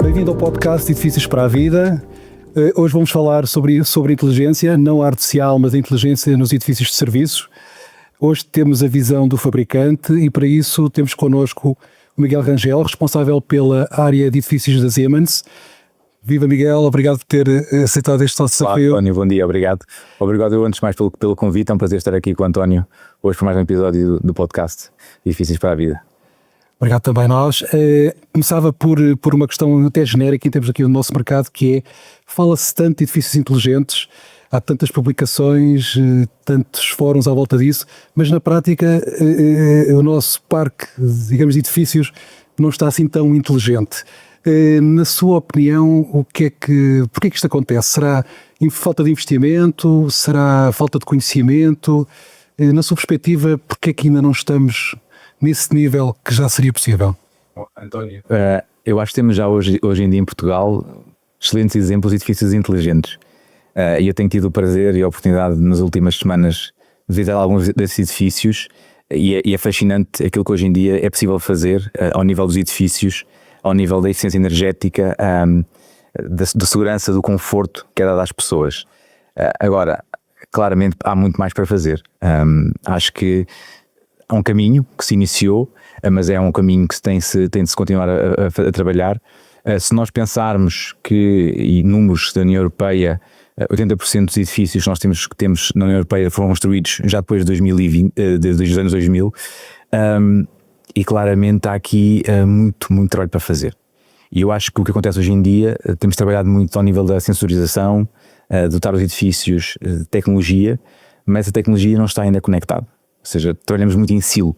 Bem-vindo ao podcast Edifícios para a Vida. Hoje vamos falar sobre inteligência, não artificial, mas a inteligência nos edifícios de serviços. Hoje temos a visão do fabricante e para isso temos connosco o Miguel Rangel, responsável pela área de edifícios da Siemens. Viva Miguel, obrigado por ter aceitado este nosso desafio. Olá, António, bom dia, obrigado. Obrigado eu antes de mais pelo convite, é um prazer estar aqui com o António hoje para mais um episódio do podcast Edifícios para a Vida. Obrigado também nós. Começava por uma questão até genérica em termos aqui do nosso mercado, que é, fala-se tanto de edifícios inteligentes, há tantas publicações, tantos fóruns à volta disso, mas na prática o nosso parque, digamos, de edifícios não está assim tão inteligente. Na sua opinião, porquê que isto acontece? Será falta de investimento? Será falta de conhecimento? Na sua perspectiva, porquê que ainda não estamos nesse nível que já seria possível? António, eu acho que temos já hoje em dia em Portugal excelentes exemplos de edifícios inteligentes. E eu tenho tido o prazer e a oportunidade nas últimas semanas de visitar alguns desses edifícios e é fascinante aquilo que hoje em dia é possível fazer ao nível dos edifícios, ao nível da eficiência energética, da segurança, do conforto que é dado às pessoas. Agora, claramente há muito mais para fazer. Acho que há um caminho que se iniciou, mas é um caminho que tem de se continuar a trabalhar. Se nós pensarmos que, e números da União Europeia, 80% dos edifícios que nós temos na União Europeia foram construídos já depois de 2020, dos anos 2000, e claramente há aqui muito trabalho para fazer. E eu acho que o que acontece hoje em dia, temos trabalhado muito ao nível da sensorização, dotar os edifícios de tecnologia, mas a tecnologia não está ainda conectada. Ou seja, trabalhamos muito em silo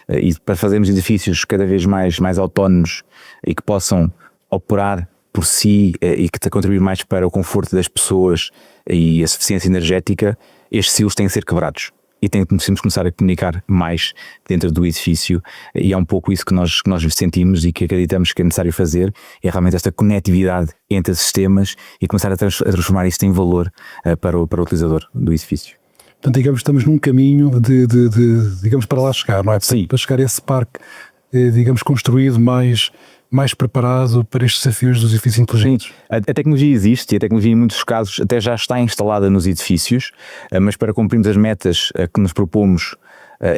e para fazermos edifícios cada vez mais autónomos e que possam operar por si e que contribuir mais para o conforto das pessoas e a eficiência energética, estes silos têm que ser quebrados e temos que começar a comunicar mais dentro do edifício, e é um pouco isso que nós sentimos e que acreditamos que é necessário fazer, é realmente esta conectividade entre os sistemas e começar a transformar isto em valor para o utilizador do edifício. Portanto, digamos, estamos num caminho digamos, para lá chegar, não é? Sim. Para chegar a esse parque, digamos, construído mais preparado para estes desafios dos edifícios inteligentes. Sim, a tecnologia existe e a tecnologia em muitos casos até já está instalada nos edifícios, mas para cumprirmos as metas que nos propomos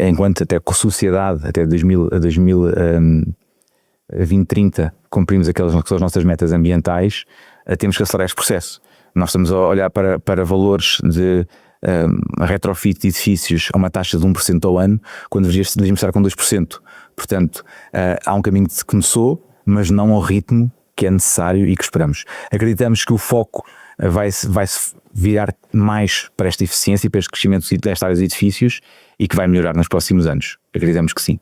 enquanto até com a sociedade, até 2030 cumprimos aquelas nossas metas ambientais, temos que acelerar este processo. Nós estamos a olhar para valores de retrofit de edifícios a uma taxa de 1% ao ano, quando devíamos estar com 2%. Portanto, há um caminho que se começou, mas não ao ritmo que é necessário e que esperamos. Acreditamos que o foco vai-se virar mais para esta eficiência e para este crescimento desta área de edifícios e que vai melhorar nos próximos anos. Acreditamos que sim.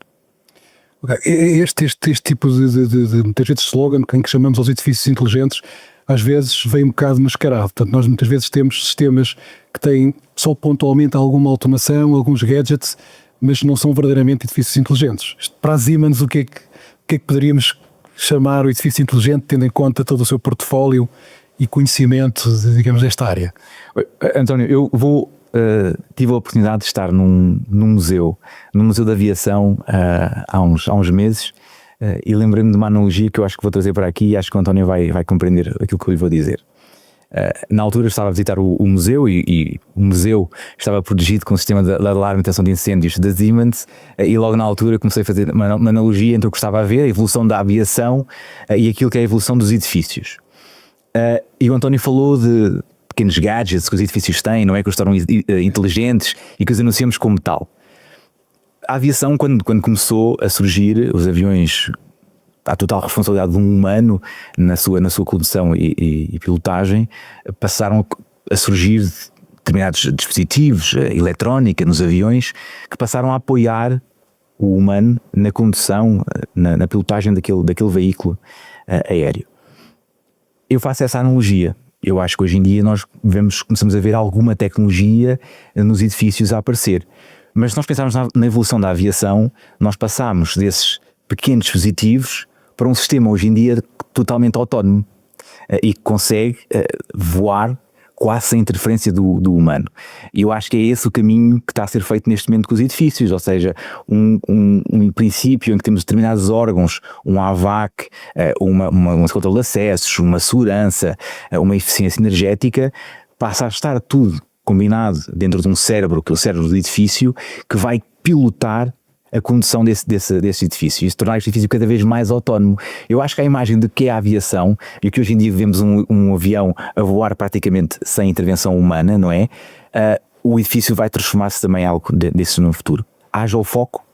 Okay. Este tipo de muitas vezes slogan em que chamamos aos edifícios inteligentes, às vezes vem um bocado mascarado. Portanto, nós muitas vezes temos sistemas que têm só pontualmente alguma automação, alguns gadgets, mas não são verdadeiramente edifícios inteligentes. Para a Siemens, o que é que poderíamos chamar o edifício inteligente, tendo em conta todo o seu portfólio e conhecimento, digamos, desta área? António, eu tive a oportunidade de estar no Museu da Aviação há uns meses, e lembrei-me de uma analogia que eu acho que vou trazer para aqui e acho que o António vai compreender aquilo que eu lhe vou dizer. Na altura estava a visitar o museu e o museu estava protegido com o sistema de alarme e detecção de incêndios da Siemens, e logo na altura comecei a fazer uma analogia entre o que estava a ver, a evolução da aviação e aquilo que é a evolução dos edifícios. E o António falou de pequenos gadgets que os edifícios têm, não é, que eles tornam inteligentes e que os anunciamos como tal. A aviação, quando começou a surgir, os aviões, a total responsabilidade de um humano na sua condução e pilotagem, passaram a surgir determinados dispositivos, eletrónica nos aviões, que passaram a apoiar o humano na condução, na pilotagem daquele veículo aéreo. Eu faço essa analogia. Eu acho que hoje em dia nós começamos a ver alguma tecnologia nos edifícios a aparecer. Mas se nós pensarmos na evolução da aviação, nós passamos desses pequenos dispositivos para um sistema hoje em dia totalmente autónomo e que consegue voar quase sem interferência do humano. E eu acho que é esse o caminho que está a ser feito neste momento com os edifícios, ou seja, um princípio em que temos determinados órgãos, um AVAC, um controle de acessos, uma segurança, uma eficiência energética, passa a estar tudo combinado dentro de um cérebro, que é o cérebro do edifício, que vai pilotar a condução desse edifício e se tornar este edifício cada vez mais autónomo. Eu acho que a imagem de que é a aviação, e que hoje em dia vemos um avião a voar praticamente sem intervenção humana, não é? O edifício vai transformar-se também em algo desse no futuro. Haja o foco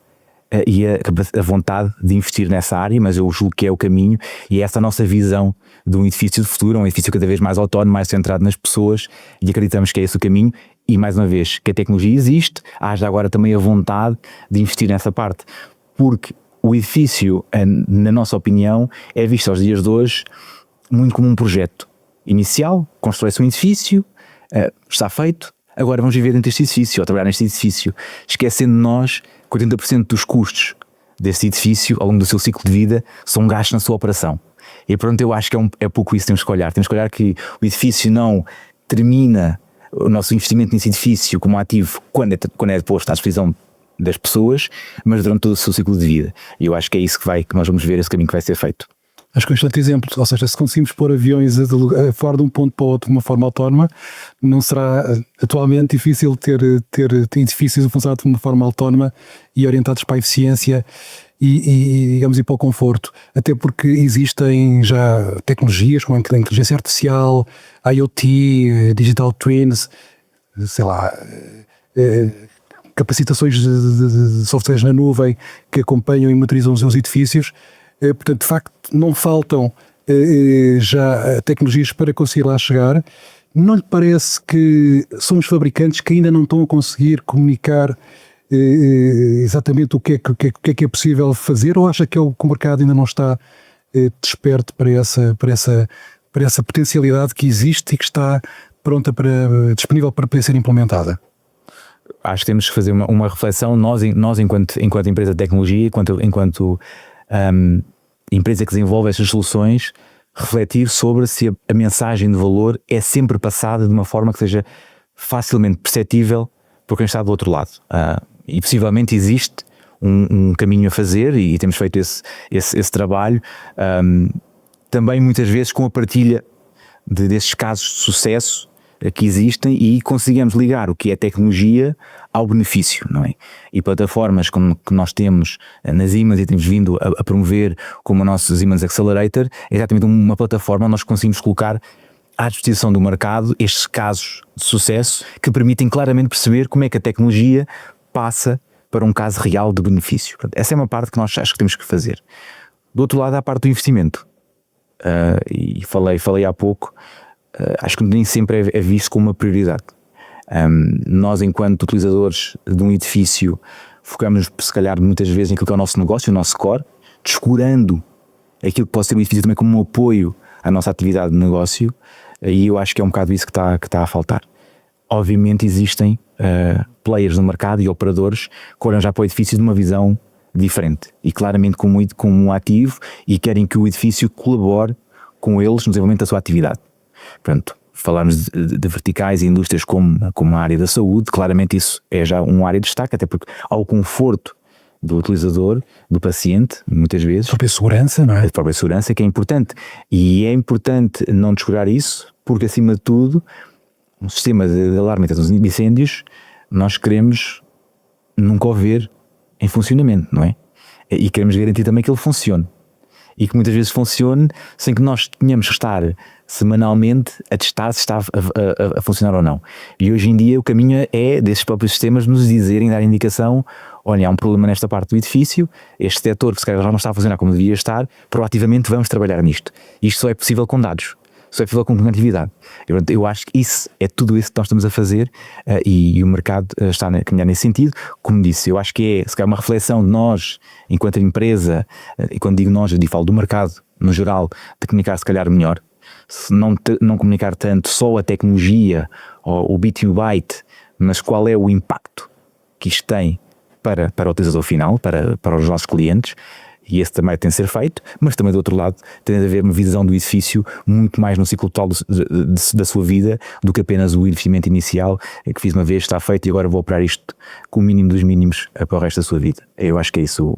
e a vontade de investir nessa área, mas eu julgo que é o caminho, e é essa a nossa visão de um edifício de futuro, um edifício cada vez mais autónomo, mais centrado nas pessoas, e acreditamos que é esse o caminho. E mais uma vez, que a tecnologia existe, haja agora também a vontade de investir nessa parte, porque o edifício, na nossa opinião, é visto aos dias de hoje muito como um projeto inicial. Constrói-se um edifício, está feito, agora vamos viver dentro deste edifício, ou trabalhar neste edifício, esquecendo nós que 80% dos custos desse edifício, ao longo do seu ciclo de vida, são gastos na sua operação. E pronto, eu acho que é pouco isso que temos que olhar. Temos que olhar que o edifício não termina o nosso investimento nesse edifício como ativo quando é posto à disposição das pessoas, mas durante todo o seu ciclo de vida. E eu acho que é isso que nós vamos ver, esse caminho que vai ser feito. Acho que é um excelente exemplo, ou seja, se conseguimos pôr aviões a fora de um ponto para o outro de uma forma autónoma, não será atualmente difícil ter edifícios a funcionar de uma forma autónoma e orientados para a eficiência e digamos, para o conforto, até porque existem já tecnologias como a inteligência artificial, IoT, Digital Twins, sei lá, capacitações de softwares na nuvem que acompanham e monitorizam os seus edifícios. Portanto, de facto, não faltam já tecnologias para conseguir lá chegar. Não lhe parece que são os fabricantes que ainda não estão a conseguir comunicar exatamente o que é possível fazer, ou acha que o mercado ainda não está desperto para essa potencialidade que existe e que está pronta disponível para poder ser implementada? Acho que temos que fazer uma reflexão, nós enquanto empresa de tecnologia, enquanto empresa que desenvolve estas soluções, refletir sobre se a mensagem de valor é sempre passada de uma forma que seja facilmente perceptível por quem está do outro lado. E possivelmente existe um caminho a fazer, e temos feito esse trabalho, também muitas vezes com a partilha desses casos de sucesso que existem, e conseguimos ligar o que é tecnologia ao benefício, não é? E plataformas como que nós temos na Siemens e temos vindo a promover, como o nosso Siemens Accelerator, é exatamente uma plataforma onde nós conseguimos colocar à disposição do mercado estes casos de sucesso que permitem claramente perceber como é que a tecnologia passa para um caso real de benefício. Portanto, essa é uma parte que nós acho que temos que fazer. Do outro lado, há a parte do investimento. E falei há pouco, acho que nem sempre é visto como uma prioridade. Nós, enquanto utilizadores de um edifício, focamos se calhar muitas vezes naquilo que é o nosso negócio, o nosso core, descurando aquilo que pode ser um edifício também como um apoio à nossa atividade de negócio, e eu acho que é um bocado isso que está a faltar. Obviamente existem players no mercado e operadores que olham já para o edifício de uma visão diferente e claramente como um ativo, e querem que o edifício colabore com eles no desenvolvimento da sua atividade. Portanto, falarmos de verticais e indústrias como a área da saúde, claramente isso é já uma área de destaque, até porque ao conforto do utilizador, do paciente, muitas vezes. A própria segurança, não é? A própria segurança que é importante. E é importante não descurar isso, porque acima de tudo, um sistema de alarme de incêndios, nós queremos nunca o ver em funcionamento, não é? E queremos garantir também que ele funcione. E que muitas vezes funcione sem que nós tenhamos que estar semanalmente a testar se está a funcionar ou não. E hoje em dia o caminho é desses próprios sistemas nos dizerem, dar indicação: olha, há um problema nesta parte do edifício, este setor que se calhar já não está a funcionar como devia estar, proativamente vamos trabalhar nisto. Isto só é possível com dados, só é possível com conectividade. Eu acho que tudo isso que nós estamos a fazer, e o mercado está a caminhar nesse sentido. Como disse, eu acho que se calhar uma reflexão de nós, enquanto empresa, e quando digo nós, eu falo do mercado no geral, de comunicar se calhar melhor, se não comunicar tanto só a tecnologia ou o bit e o byte, mas qual é o impacto que isto tem para o utilizador final, para os nossos clientes. e esse também tem de ser feito, mas também do outro lado tem de haver uma visão do edifício muito mais no ciclo total da sua vida do que apenas o investimento inicial que fiz uma vez, está feito e agora vou operar isto com o mínimo dos mínimos para o resto da sua vida. Eu acho que é isso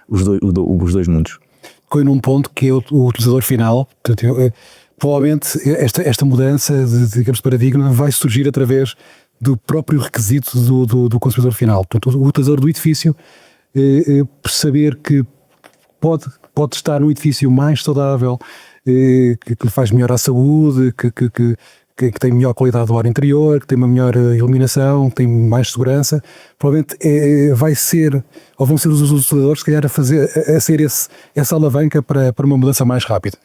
os dois mundos. Coi num ponto que é o utilizador final. Portanto, provavelmente esta mudança digamos, de paradigma vai surgir através do próprio requisito do consumidor final. Portanto, o utilizador do edifício perceber que pode estar num edifício mais saudável, que lhe faz melhor à saúde, que tem melhor qualidade do ar interior, que tem uma melhor iluminação, que tem mais segurança. Provavelmente vão ser os utilizadores, se calhar, a ser essa alavanca para uma mudança mais rápida.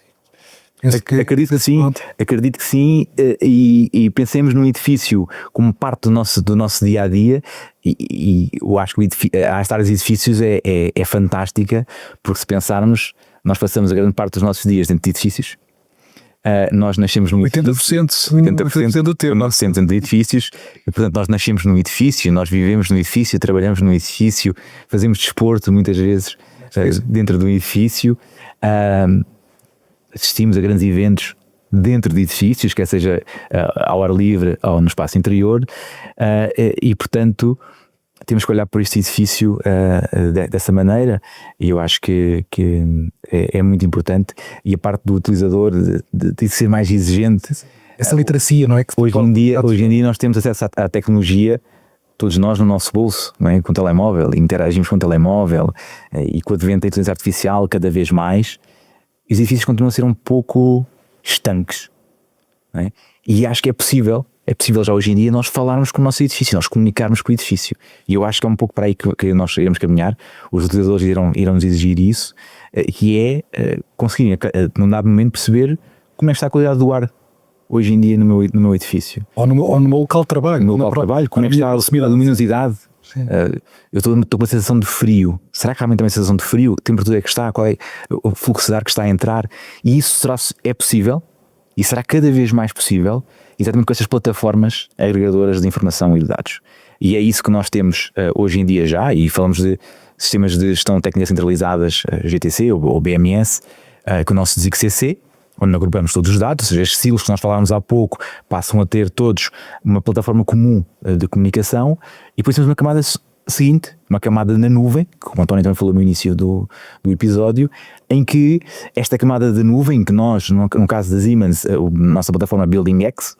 Acredito que sim, e pensemos num edifício como parte do nosso dia a dia, e eu acho que a área dos edifícios é fantástica, porque se pensarmos, nós passamos a grande parte dos nossos dias dentro de edifícios. Nós nascemos num 80% do tempo. Nós nascemos dentro de edifícios, e portanto nós nascemos num edifício, nós vivemos num edifício, trabalhamos num edifício, fazemos desporto muitas vezes dentro do edifício. Assistimos a grandes eventos dentro de edifícios, quer seja ao ar livre ou no espaço interior, e portanto temos que olhar para este edifício dessa maneira, e eu acho que é muito importante, e a parte do utilizador de ser mais exigente, essa literacia, não é? Que hoje em dia nós temos acesso à tecnologia, todos nós no nosso bolso, não é? Com o telemóvel, interagimos com o telemóvel, e com o advento da inteligência artificial cada vez mais, os edifícios continuam a ser um pouco estanques, não é? E acho que é possível já hoje em dia nós falarmos com o nosso edifício, nós comunicarmos com o edifício, e eu acho que é um pouco para aí que nós iremos caminhar. Os utilizadores irão nos exigir isso, que é conseguirem num dado momento perceber como é que está a qualidade do ar hoje em dia no meu edifício, ou no meu local de trabalho, como é que está a luminosidade. Eu estou com uma sensação de frio. Será que realmente é uma sensação de frio? Que temperatura é que está? Qual é o fluxo de ar que está a entrar? E isso é possível, e será cada vez mais possível, exatamente com essas plataformas agregadoras de informação e de dados. E é isso que nós temos hoje em dia já, e falamos de sistemas de gestão técnica centralizadas, GTC ou BMS, com o nosso ZigCC, onde agrupamos todos os dados, ou seja, estes silos que nós falámos há pouco passam a ter todos uma plataforma comum de comunicação, e depois temos uma camada seguinte, uma camada na nuvem, como o António também falou no início do episódio, em que esta camada de nuvem, que nós, no caso da Siemens, a nossa plataforma BuildingX,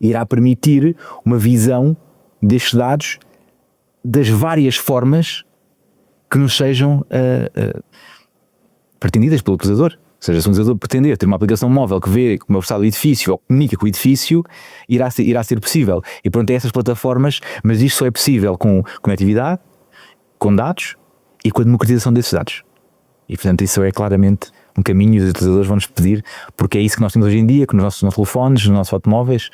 irá permitir uma visão destes dados das várias formas que nos sejam pretendidas pelo utilizador. Ou seja, se um utilizador pretender ter uma aplicação móvel que vê como é o estado do edifício ou comunica com o edifício, irá ser possível. E pronto, é essas plataformas, mas isto só é possível com conectividade, com dados e com a democratização desses dados. E portanto isso é claramente um caminho, os utilizadores vão nos pedir, porque é isso que nós temos hoje em dia, com os nossos telefones, nos nossos automóveis.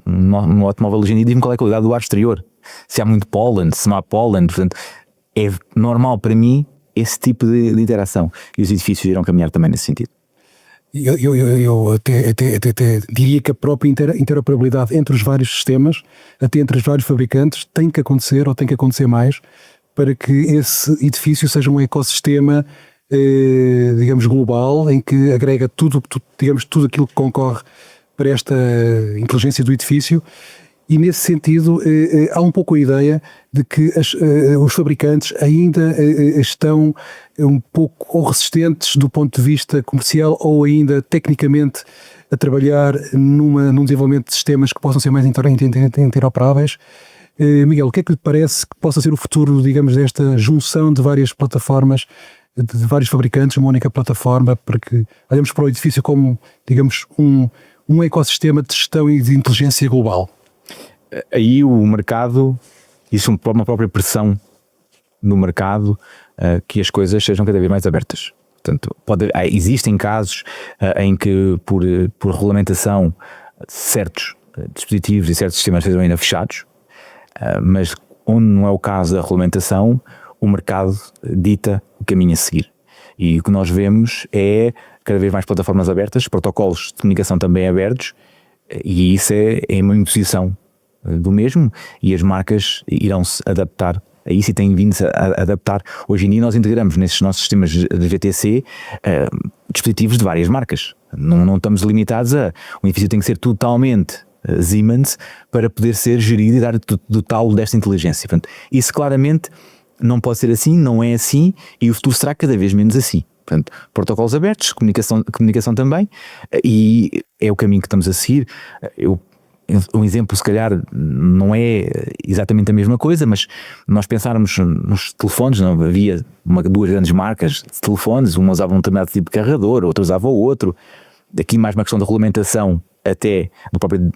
Um automóvel hoje em dia diz-me qual é a qualidade do ar exterior, se há muito pólen, se não há pólen. Portanto, é normal para mim esse tipo de interação, e os edifícios irão caminhar também nesse sentido. Eu até diria que a própria interoperabilidade entre os vários sistemas, até entre os vários fabricantes, tem que acontecer, ou tem que acontecer mais, para que esse edifício seja um ecossistema, digamos, global, em que agrega tudo aquilo que concorre para esta inteligência do edifício. E nesse sentido há um pouco a ideia de que os fabricantes ainda estão um pouco ou resistentes do ponto de vista comercial, ou ainda tecnicamente a trabalhar num desenvolvimento de sistemas que possam ser mais interoperáveis. Miguel, o que é que lhe parece que possa ser o futuro, digamos, desta junção de várias plataformas, de vários fabricantes, uma única plataforma, para que olhemos para o edifício como, digamos, um ecossistema de gestão e de inteligência global? Aí o mercado, isso é uma própria pressão no mercado, que as coisas sejam cada vez mais abertas. Portanto, existem casos em que por regulamentação certos dispositivos e certos sistemas sejam ainda fechados, mas onde não é o caso da regulamentação, o mercado dita o caminho a seguir. E o que nós vemos é cada vez mais plataformas abertas, protocolos de comunicação também abertos, e isso é uma imposição do mesmo, e as marcas irão se adaptar isso e têm vindo-se a adaptar. Hoje em dia nós integramos nesses nossos sistemas de VTC dispositivos de várias marcas. Não estamos limitados o edifício tem que ser totalmente Siemens para poder ser gerido e dar total desta inteligência. Portanto, isso claramente não pode ser assim, não é assim, e o futuro será cada vez menos assim. Portanto, protocolos abertos, comunicação também, e é o caminho que estamos a seguir. Um exemplo, se calhar, não é exatamente a mesma coisa, mas nós pensarmos nos telefones, não havia duas grandes marcas de telefones, uma usava um determinado tipo de carregador, outra usava o outro. Aqui mais uma questão da regulamentação, até do próprio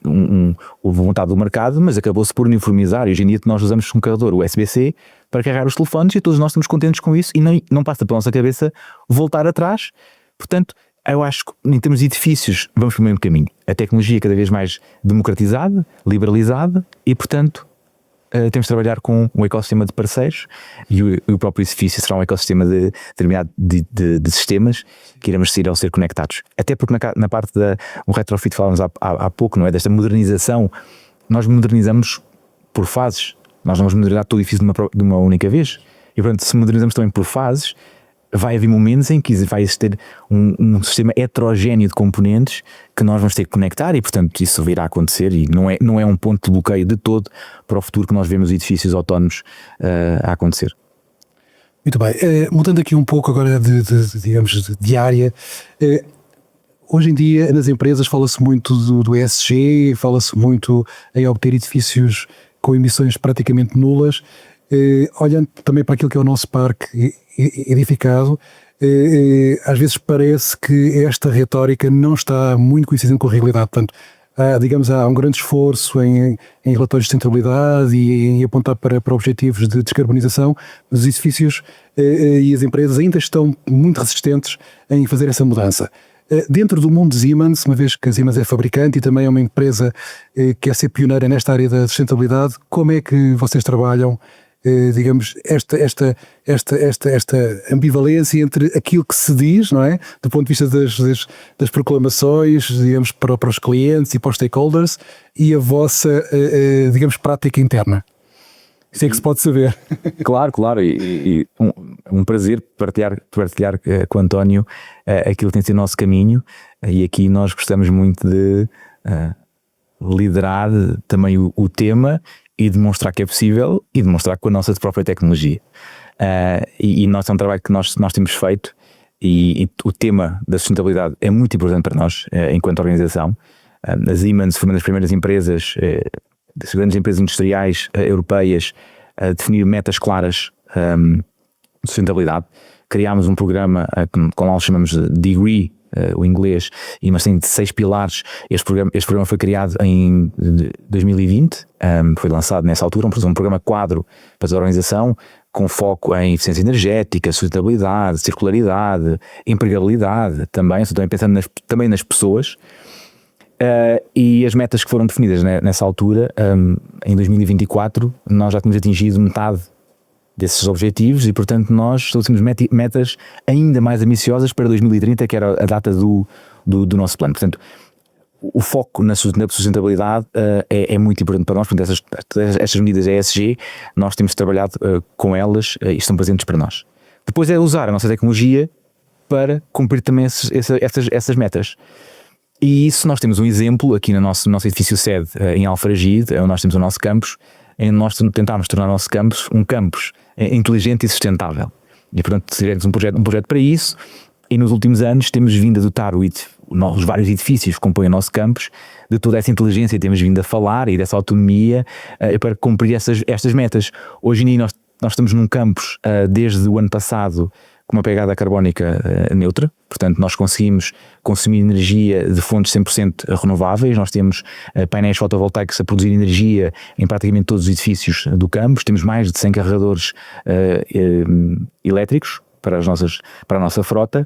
vontade do mercado, mas acabou-se por uniformizar, e hoje em dia nós usamos um carregador USB-C para carregar os telefones e todos nós estamos contentes com isso, e não passa pela nossa cabeça voltar atrás. Portanto, eu acho que em termos de edifícios vamos pelo mesmo caminho. A tecnologia é cada vez mais democratizada, liberalizada, e portanto temos de trabalhar com um ecossistema de parceiros, e o próprio edifício será um ecossistema determinado de sistemas que iremos seguir ao ser conectados. Até porque na parte do retrofit falávamos há pouco, não é? Desta modernização, nós modernizamos por fases. Nós não vamos modernizar todo o edifício de uma única vez. E portanto, se modernizamos também por fases, vai haver momentos em que vai existir um sistema heterogéneo de componentes que nós vamos ter que conectar, e portanto isso virá a acontecer, e não é um ponto de bloqueio de todo para o futuro que nós vemos edifícios autónomos a acontecer. Muito bem, mudando aqui um pouco agora digamos, de área, hoje em dia nas empresas fala-se muito do ESG, fala-se muito em obter edifícios com emissões praticamente nulas. Olhando também para aquilo que é o nosso parque edificado, às vezes parece que esta retórica não está muito coincidente com a realidade. Portanto, há um grande esforço em relatórios de sustentabilidade e em apontar para objetivos de descarbonização, mas os edifícios e as empresas ainda estão muito resistentes em fazer essa mudança. Dentro do mundo de Siemens, uma vez que a Siemens é fabricante e também é uma empresa que quer ser pioneira nesta área da sustentabilidade, como é que vocês trabalham, digamos, esta ambivalência entre aquilo que se diz, não é? Do ponto de vista das proclamações, digamos, para os clientes e para os stakeholders, e a vossa, digamos, prática interna? Isso é que se pode saber. Claro, e um prazer partilhar com o António aquilo que tem sido o nosso caminho, e aqui nós gostamos muito de liderar também o tema e demonstrar que é possível, e demonstrar com a nossa própria tecnologia. E nós é um trabalho que nós temos feito, e o tema da sustentabilidade é muito importante para nós enquanto organização. A Siemens foi uma das primeiras empresas, das grandes empresas industriais europeias, a definir metas claras de sustentabilidade. Criámos um programa com nós chamamos de Degree, o inglês, mas tem 6 pilares. Este programa foi criado em 2020, foi lançado nessa altura, um programa quadro para a organização, com foco em eficiência energética, sustentabilidade, circularidade, empregabilidade, também pensando também nas pessoas. E as metas que foram definidas nessa altura, em 2024, nós já tínhamos atingido metade desses objetivos, e portanto nós estabelecemos metas ainda mais ambiciosas para 2030, que era a data do nosso plano. Portanto, o foco na sustentabilidade é muito importante para nós. Portanto, estas medidas ESG, nós temos trabalhado com elas e estão presentes para nós. Depois é usar a nossa tecnologia para cumprir também essas metas. E isso nós temos um exemplo aqui no nosso edifício sede em Alfragide, onde nós temos o nosso campus, em que nós tentámos tornar o nosso campus um campus inteligente e sustentável. E portanto tivemos um projeto para isso, e nos últimos anos temos vindo a dotar os vários edifícios que compõem o nosso campus de toda essa inteligência, e temos vindo a falar e dessa autonomia para cumprir estas metas. Hoje em dia nós estamos num campus desde o ano passado com uma pegada carbónica neutra, portanto nós conseguimos consumir energia de fontes 100% renováveis. Nós temos painéis fotovoltaicos a produzir energia em praticamente todos os edifícios do campus, temos mais de 100 carregadores elétricos para a nossa frota,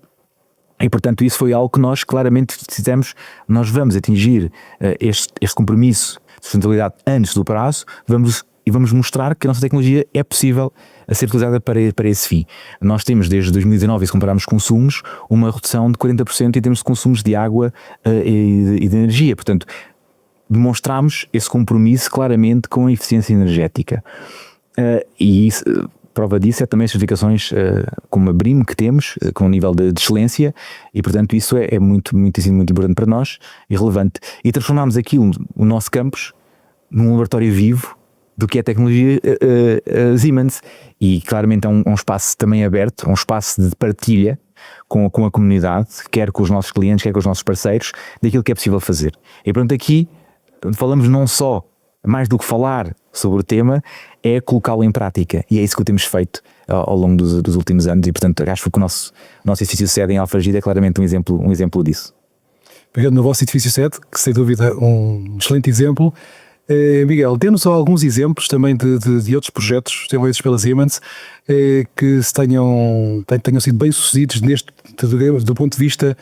e portanto isso foi algo que nós claramente dissemos: nós vamos atingir este compromisso de sustentabilidade antes do prazo, vamos mostrar que a nossa tecnologia é possível a ser utilizada para esse fim. Nós temos desde 2019, se compararmos consumos, uma redução de 40% em termos de consumos de água e de energia. Portanto, demonstramos esse compromisso claramente com a eficiência energética. E isso, prova disso é também as certificações como a BREEAM que temos, com um nível de excelência, e portanto isso é muito importante para nós e relevante. E transformamos aquilo, o nosso campus, num laboratório vivo do que é a tecnologia Siemens, e claramente é um espaço também aberto, um espaço de partilha com a comunidade, quer com os nossos clientes, quer com os nossos parceiros, daquilo que é possível fazer. E pronto, aqui falamos não só, mais do que falar sobre o tema, é colocá-lo em prática, e é isso que temos feito ao longo dos últimos anos, e portanto acho que o nosso edifício sede em Alfragide é claramente um exemplo disso. Pegando no vosso edifício sede, que sem dúvida um excelente exemplo, Miguel, dê-nos só alguns exemplos também de outros projetos desenvolvidos pela Siemens que tenham sido bem sucedidos do ponto de vista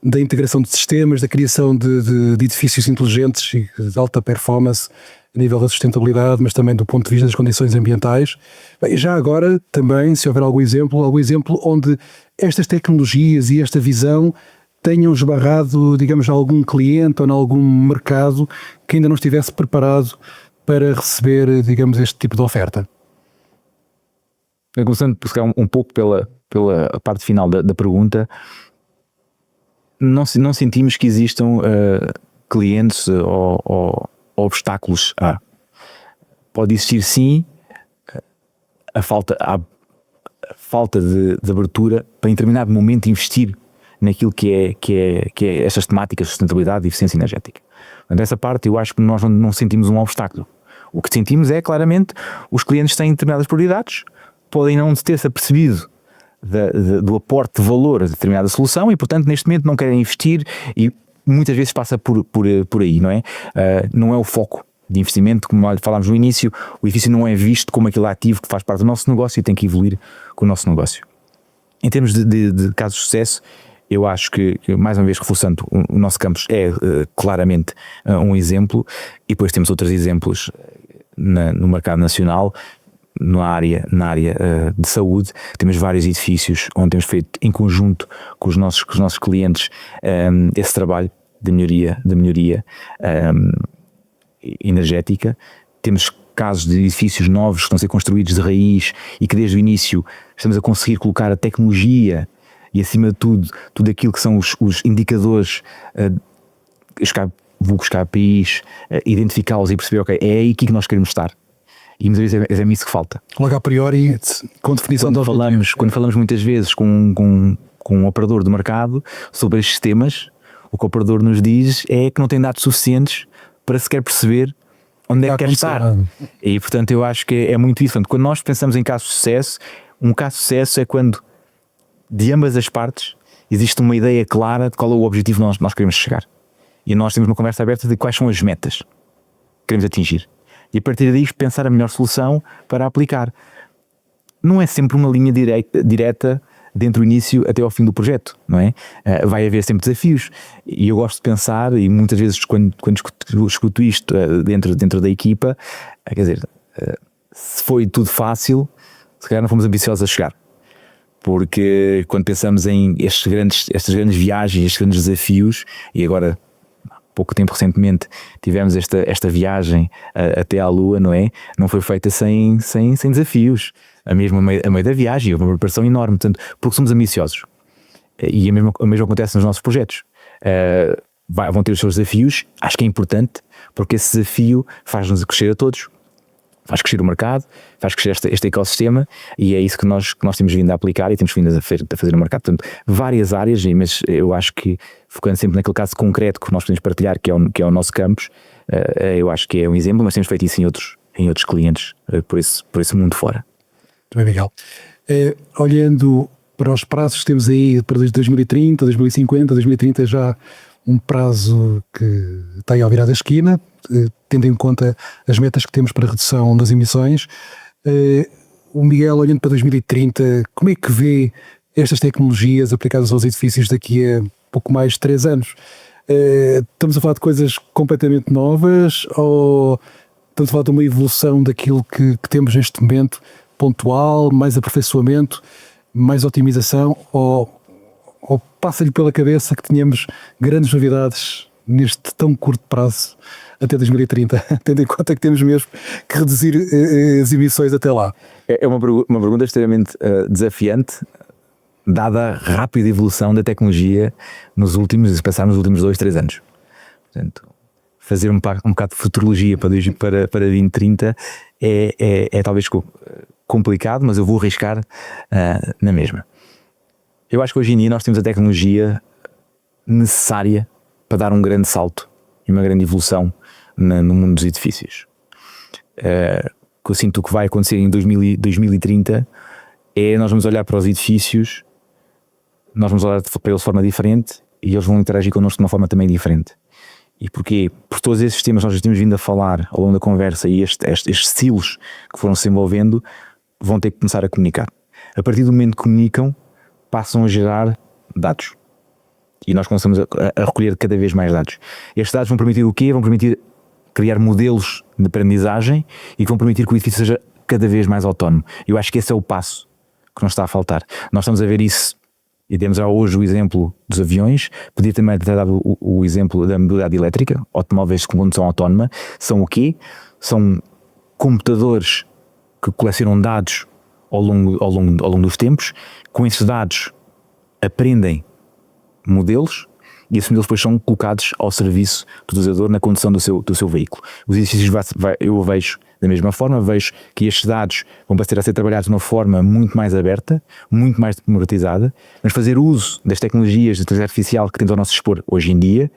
da integração de sistemas, da criação de edifícios inteligentes e de alta performance a nível da sustentabilidade, mas também do ponto de vista das condições ambientais. Bem, já agora também, se houver algum exemplo onde estas tecnologias e esta visão tenham esbarrado, digamos, a algum cliente ou em algum mercado que ainda não estivesse preparado para receber, digamos, este tipo de oferta. Começando um pouco pela parte final da pergunta, não sentimos que existam clientes ou obstáculos. Pode existir sim a falta de abertura para em determinado momento investir naquilo que é estas temáticas de sustentabilidade e eficiência energética. Dessa parte eu acho que nós não sentimos um obstáculo. O que sentimos é claramente os clientes têm determinadas prioridades, podem não ter-se apercebido do aporte de valor a determinada solução e portanto neste momento não querem investir, e muitas vezes passa por aí, não é? Não é o foco de investimento, como falámos no início, o edifício não é visto como aquele ativo que faz parte do nosso negócio e tem que evoluir com o nosso negócio. Em termos de casos de sucesso, eu acho que mais uma vez reforçando, o nosso campus é claramente um exemplo, e depois temos outros exemplos no mercado nacional, na área de saúde. Temos vários edifícios onde temos feito em conjunto com os nossos clientes esse trabalho de melhoria energética. Temos casos de edifícios novos que estão a ser construídos de raiz e que desde o início estamos a conseguir colocar a tecnologia e acima de tudo aquilo que são os indicadores, os KPIs, identificá-los e perceber, ok, é aí que nós queremos estar. E muitas vezes é isso que falta. Logo a priori, com definição quando falamos muitas vezes com um operador do mercado sobre estes temas, o que o operador nos diz é que não tem dados suficientes para sequer perceber onde é que quer estar. E portanto eu acho que é muito isso. Portanto, quando nós pensamos em caso de sucesso, um caso de sucesso é quando de ambas as partes existe uma ideia clara de qual é o objetivo que nós queremos chegar. E nós temos uma conversa aberta de quais são as metas que queremos atingir. E a partir daí pensar a melhor solução para aplicar. Não é sempre uma linha direta dentro do início até ao fim do projeto, não é? Vai haver sempre desafios. E eu gosto de pensar, e muitas vezes quando escuto isto dentro da equipa, quer dizer, se foi tudo fácil, se calhar não fomos ambiciosos a chegar. Porque quando pensamos em estas grandes viagens, estes grandes desafios, e agora há pouco tempo recentemente tivemos esta viagem até à Lua, não é? Não foi feita sem desafios, a meio da viagem, houve uma preparação enorme, portanto, porque somos ambiciosos. E o mesmo acontece nos nossos projetos. Vão ter os seus desafios, acho que é importante, porque esse desafio faz-nos crescer a todos. Faz crescer o mercado, faz crescer este ecossistema, e é isso que nós temos vindo a aplicar e temos vindo a fazer no mercado. Portanto, várias áreas, mas eu acho que focando sempre naquele caso concreto que nós podemos partilhar, que é o nosso campus, eu acho que é um exemplo, mas temos feito isso em outros clientes por esse mundo fora. Muito bem, Miguel. Olhando para os prazos que temos aí para 2030, 2050, 2030 já um prazo que está aí ao virar da esquina, tendo em conta as metas que temos para a redução das emissões. O Miguel, olhando para 2030, como é que vê estas tecnologias aplicadas aos edifícios daqui a pouco mais de 3 anos? Estamos a falar de coisas completamente novas ou estamos a falar de uma evolução daquilo que temos neste momento, pontual, mais aperfeiçoamento, mais otimização, ou passa-lhe pela cabeça que tenhamos grandes novidades neste tão curto prazo até 2030, tendo em conta que temos mesmo que reduzir as emissões até lá? É uma pergunta extremamente desafiante, dada a rápida evolução da tecnologia nos últimos 2-3 anos. Portanto, fazer um bocado de futurologia para 2030 é talvez complicado, mas eu vou arriscar na mesma. Eu acho que hoje em dia nós temos a tecnologia necessária para dar um grande salto e uma grande evolução no mundo dos edifícios. Que eu sinto que vai acontecer em 2030 é nós vamos olhar para os edifícios, nós vamos olhar para eles de forma diferente e eles vão interagir connosco de uma forma também diferente. E porquê? Por todos esses temas que nós já temos vindo a falar ao longo da conversa e estes estilos que foram se desenvolvendo vão ter que começar a comunicar. A partir do momento que comunicam, passam a gerar dados. E nós começamos a recolher cada vez mais dados. Estes dados vão permitir o quê? Vão permitir criar modelos de aprendizagem e que vão permitir que o edifício seja cada vez mais autónomo. Eu acho que esse é o passo que nos está a faltar. Nós estamos a ver isso, e temos já hoje o exemplo dos aviões, podia também ter dado o exemplo da mobilidade elétrica, automóveis com condução autónoma. São o quê? São computadores que colecionam dados ao longo dos tempos. Com esses dados aprendem modelos e esses modelos depois são colocados ao serviço do utilizador na condução do seu veículo. Os exercícios eu vejo da mesma forma, vejo que estes dados vão passar a ser trabalhados de uma forma muito mais aberta, muito mais democratizada, mas fazer uso das tecnologias de inteligência artificial que temos ao nosso dispor hoje em dia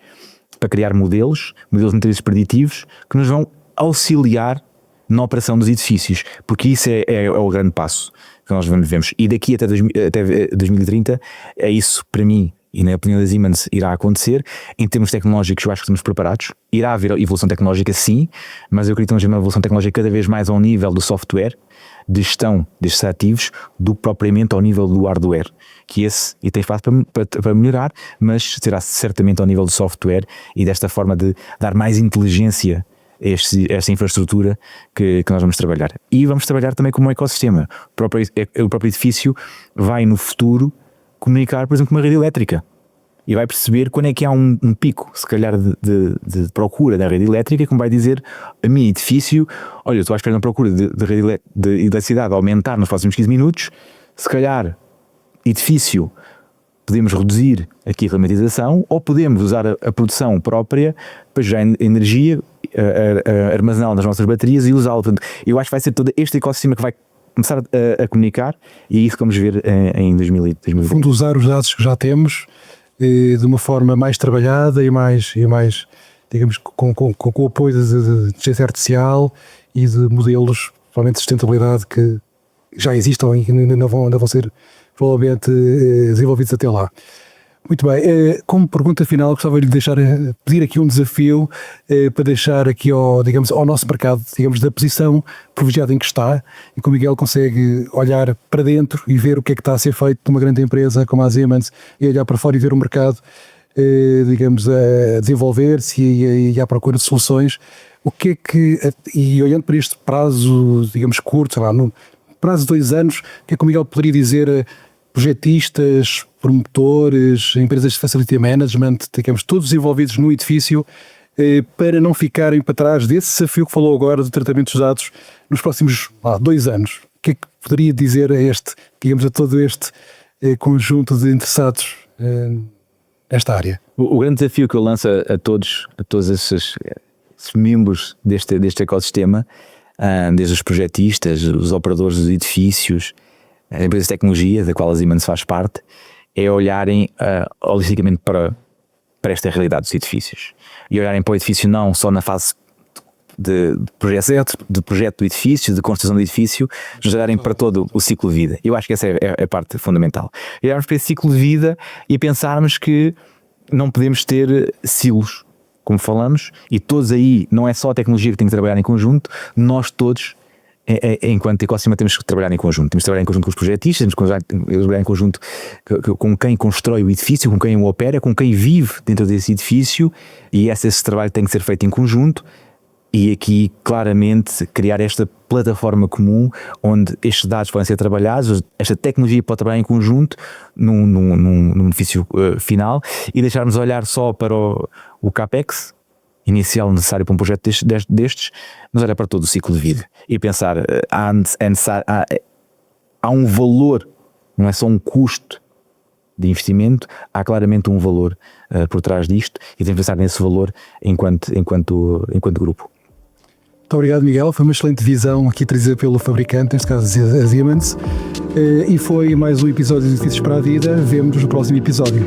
para criar modelos de inteligência preditivos que nos vão auxiliar na operação dos edifícios, porque isso é o grande passo que nós vemos. E daqui até 2030 é isso, para mim, e na opinião da Siemens, irá acontecer. Em termos tecnológicos, eu acho que estamos preparados. Irá haver evolução tecnológica, sim, mas eu acredito que uma evolução tecnológica cada vez mais ao nível do software, de gestão destes ativos, do que propriamente ao nível do hardware, que esse e tem espaço para melhorar, mas será certamente ao nível do software e desta forma de dar mais inteligência a esta infraestrutura que nós vamos trabalhar. E vamos trabalhar também como um ecossistema. O próprio edifício vai no futuro comunicar, por exemplo, com uma rede elétrica e vai perceber quando é que há um pico, se calhar, de procura da rede elétrica, como vai dizer a mim, edifício, olha, eu estou à espera de uma procura de eletricidade aumentar nos próximos 15 minutos, se calhar, edifício, podemos reduzir aqui a climatização ou podemos usar a produção própria para gerar energia, armazená-la nas nossas baterias e usá-la. Eu acho que vai ser todo este ecossistema que vai começar a comunicar e é isso que vamos ver em 2020. No fundo, usar os dados que já temos de uma forma mais trabalhada e mais digamos, com o apoio de inteligência artificial e de modelos, provavelmente de sustentabilidade que já existam e que ainda vão ser provavelmente desenvolvidos até lá. Muito bem, como pergunta final, gostava de pedir aqui um desafio para deixar aqui ao nosso mercado, digamos, da posição privilegiada em que está, e que o Miguel consegue olhar para dentro e ver o que é que está a ser feito de uma grande empresa como a Siemens e olhar para fora e ver o mercado, digamos, a desenvolver-se e à procura de soluções. O que é que, e olhando para este prazo, digamos, curto, sei lá, no prazo de 2 anos, o que é que o Miguel poderia dizer a projetistas, promotores, empresas de facility management, digamos, todos envolvidos no edifício, para não ficarem para trás desse desafio que falou agora do tratamento dos dados nos próximos 2 anos? O que é que poderia dizer a todo este conjunto de interessados nesta área? O grande desafio que eu lanço a todos esses membros deste ecossistema, desde os projetistas, os operadores dos edifícios, as empresas de tecnologia, da qual a Siemens faz parte, é olharem holisticamente para esta realidade dos edifícios e olharem para o edifício não só na fase de projeto do edifício, de construção do edifício, mas olharem para todo o ciclo de vida. Eu acho que essa é a parte fundamental. Olharmos para esse ciclo de vida e pensarmos que não podemos ter silos, como falamos, e todos aí, não é só a tecnologia que tem que trabalhar em conjunto, nós todos, enquanto ecossistema, temos que trabalhar em conjunto. Temos que trabalhar em conjunto com os projetistas, temos que trabalhar em conjunto com quem constrói o edifício, com quem o opera, com quem vive dentro desse edifício, e esse trabalho tem que ser feito em conjunto, E aqui, claramente, criar esta plataforma comum onde estes dados podem ser trabalhados, esta tecnologia pode trabalhar em conjunto num benefício final, e deixarmos olhar só para o CAPEX inicial necessário para um projeto destes, mas olhar para todo o ciclo de vida e pensar, há um valor, não é só um custo de investimento, há claramente um valor por trás disto, e temos que pensar nesse valor enquanto grupo. Muito obrigado, Miguel. Foi uma excelente visão aqui trazida pelo fabricante, neste caso a Siemens. E foi mais um episódio de Edifícios para a Vida. Vemo-nos no próximo episódio.